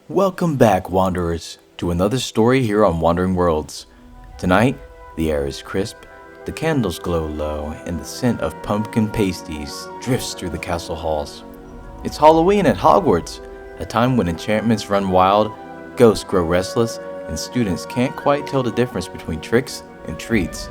Welcome back, Wanderers, to another story here on Wandering Worlds. Tonight, the air is crisp, the candles glow low, and the scent of pumpkin pasties drifts through the castle halls. It's Halloween at Hogwarts, a time when enchantments run wild, ghosts grow restless, and students can't quite tell the difference between tricks and treats.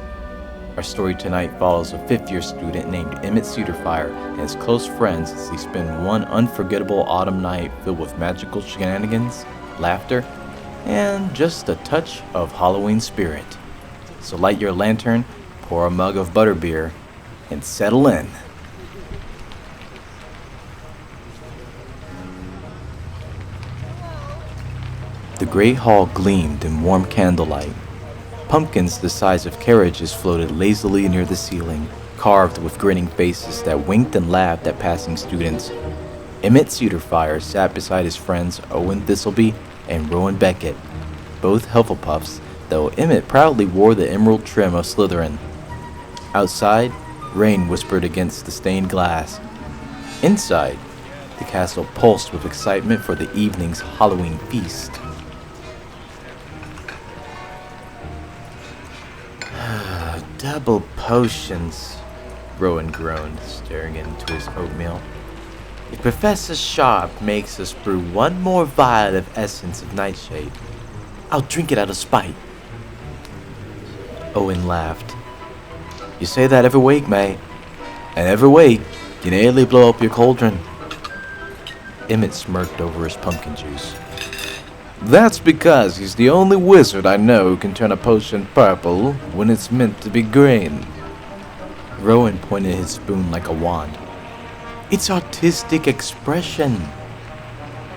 Our story tonight follows a fifth-year student named Emmett Cedarfire and his close friends as they spend one unforgettable autumn night filled with magical shenanigans, laughter, and just a touch of Halloween spirit. So light your lantern, pour a mug of butterbeer, and settle in. The great hall gleamed in warm candlelight. Pumpkins the size of carriages floated lazily near the ceiling, carved with grinning faces that winked and laughed at passing students. Emmett Cedarfire sat beside his friends Owen Thistleby and Rowan Beckett, both Hufflepuffs, though Emmett proudly wore the emerald trim of Slytherin. Outside, rain whispered against the stained glass. Inside, the castle pulsed with excitement for the evening's Halloween feast. Double potions, Rowan groaned, staring into his oatmeal. If Professor Sharp makes us brew one more vial of essence of nightshade, I'll drink it out of spite. Owen laughed. You say that every week, mate. And every week, you nearly blow up your cauldron. Emmett smirked over his pumpkin juice. That's because he's the only wizard I know who can turn a potion purple when it's meant to be green. Rowan pointed his spoon like a wand. It's artistic expression.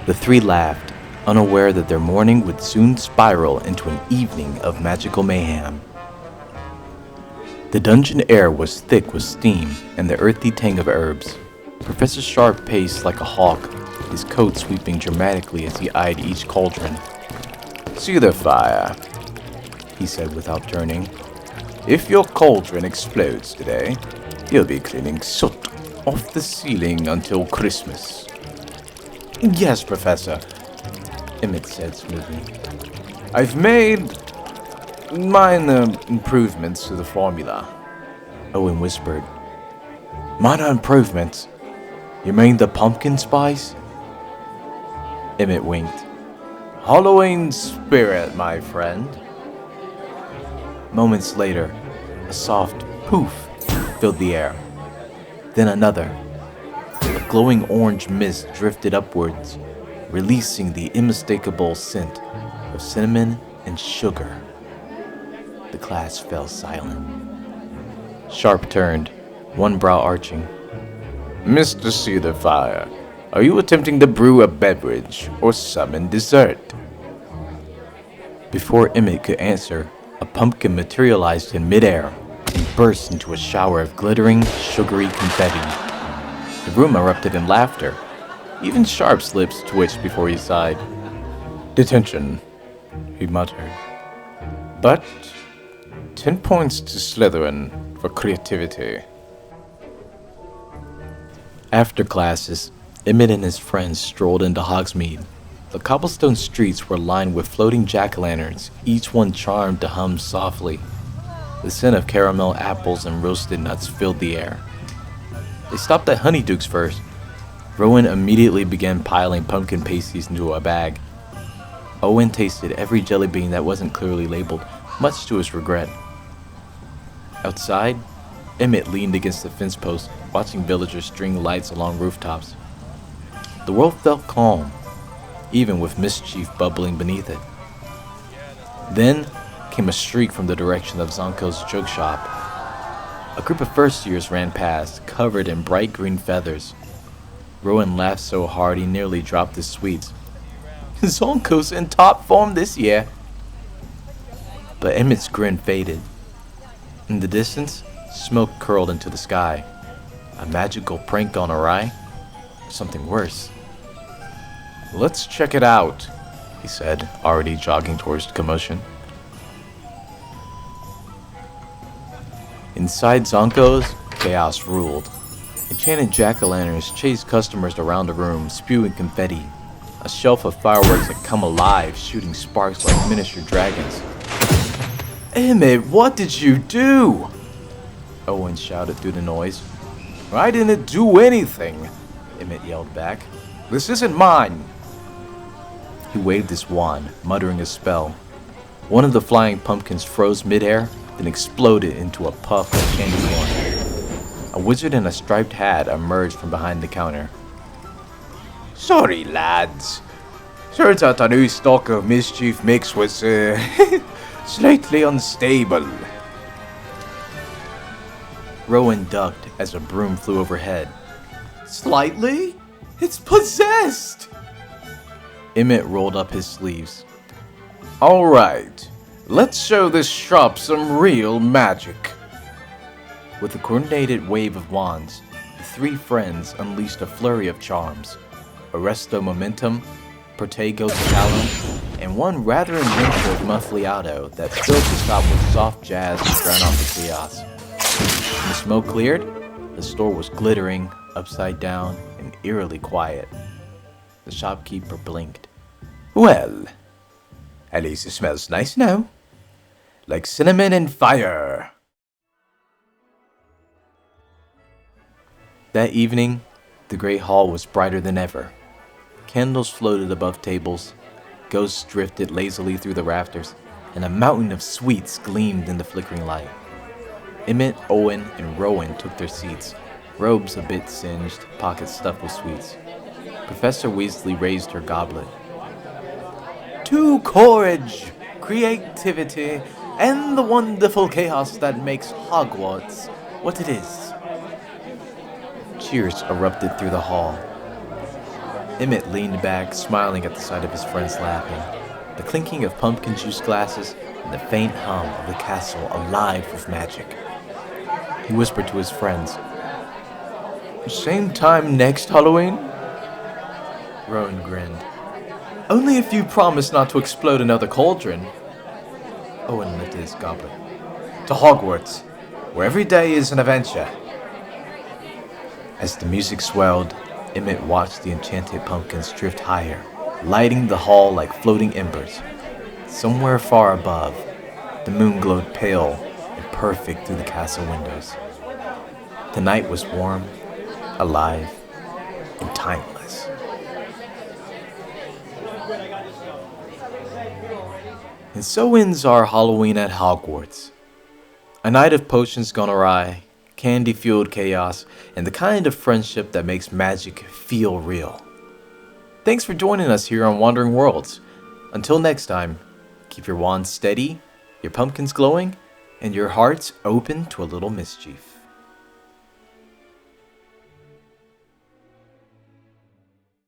The three laughed, unaware that their morning would soon spiral into an evening of magical mayhem. The dungeon air was thick with steam and the earthy tang of herbs. Professor Sharp paced like a hawk, his coat sweeping dramatically as he eyed each cauldron. Cedarfire, he said without turning. If your cauldron explodes today, you'll be cleaning soot off the ceiling until Christmas. Yes, Professor, Emmett said smoothly. I've made minor improvements to the formula, Owen whispered. Minor improvements? You mean the pumpkin spice? Emmett winked. Halloween spirit, my friend. Moments later, a soft poof filled the air. Then another. A glowing orange mist drifted upwards, releasing the unmistakable scent of cinnamon and sugar. The class fell silent. Sharp turned, one brow arching. Mr. Cedarfire, are you attempting to brew a beverage or summon dessert? Before Emmett could answer, a pumpkin materialized in midair and burst into a shower of glittering, sugary confetti. The room erupted in laughter. Even Sharp's lips twitched before he sighed. Detention, he muttered. But 10 points to Slytherin for creativity. After classes, Emmett and his friends strolled into Hogsmeade. The cobblestone streets were lined with floating jack-o'-lanterns, each one charmed to hum softly. The scent of caramel apples and roasted nuts filled the air. They stopped at Honeyduke's first. Rowan immediately began piling pumpkin pasties into a bag. Owen tasted every jelly bean that wasn't clearly labeled, much to his regret. Outside, Emmett leaned against the fence post, watching villagers string lights along rooftops. The world felt calm, even with Mischief bubbling beneath it. Then came a shriek from the direction of Zonko's joke shop. A group of first years ran past, covered in bright green feathers. Rowan laughed so hard he nearly dropped his sweets. Zonko's in top form this year. But Emmett's grin faded. In the distance, smoke curled into the sky. A magical prank gone awry? Something worse. Let's check it out, he said, already jogging towards the commotion. Inside Zonko's, chaos ruled. Enchanted jack-o'-lanterns chased customers around the room, spewing confetti. A shelf of fireworks had come alive, shooting sparks like miniature dragons. Emmett, what did you do? Owen shouted through the noise. I didn't do anything, Emmett yelled back. This isn't mine. He waved his wand, muttering a spell. One of the flying pumpkins froze midair, then exploded into a puff of candy corn. A wizard in a striped hat emerged from behind the counter. Sorry, lads. Turns out the new stock of Mischief mix was, slightly unstable. Rowan ducked as a broom flew overhead. Slightly? It's possessed! Emmett rolled up his sleeves. Alright, let's show this shop some real magic. With a coordinated wave of wands, the three friends unleashed a flurry of charms. Arresto Momentum, Protego Talum, and one rather inventive Muffliato that filled the shop with soft jazz to drown off the chaos. When the smoke cleared, the store was glittering, upside down, and eerily quiet. The shopkeeper blinked. Well, at least it smells nice now. Like cinnamon and fire. That evening, the great hall was brighter than ever. Candles floated above tables, ghosts drifted lazily through the rafters, and a mountain of sweets gleamed in the flickering light. Emmett, Owen, and Rowan took their seats, robes a bit singed, pockets stuffed with sweets. Professor Weasley raised her goblet. To courage, creativity, and the wonderful chaos that makes Hogwarts what it is. Cheers erupted through the hall. Emmett leaned back, smiling at the sight of his friends laughing, the clinking of pumpkin juice glasses, and the faint hum of the castle alive with magic. He whispered to his friends, Same time next Halloween? Rowan grinned. Only if you promise not to explode another cauldron. Owen lifted his goblet. To Hogwarts, where every day is an adventure. As the music swelled, Emmett watched the enchanted pumpkins drift higher, lighting the hall like floating embers. Somewhere far above, the moon glowed pale and perfect through the castle windows. The night was warm, alive, and timeless. And so ends our Halloween at Hogwarts. A night of potions gone awry, candy-fueled chaos, and the kind of friendship that makes magic feel real. Thanks for joining us here on Wandering Worlds. Until next time, keep your wands steady, your pumpkins glowing, and your hearts open to a little mischief.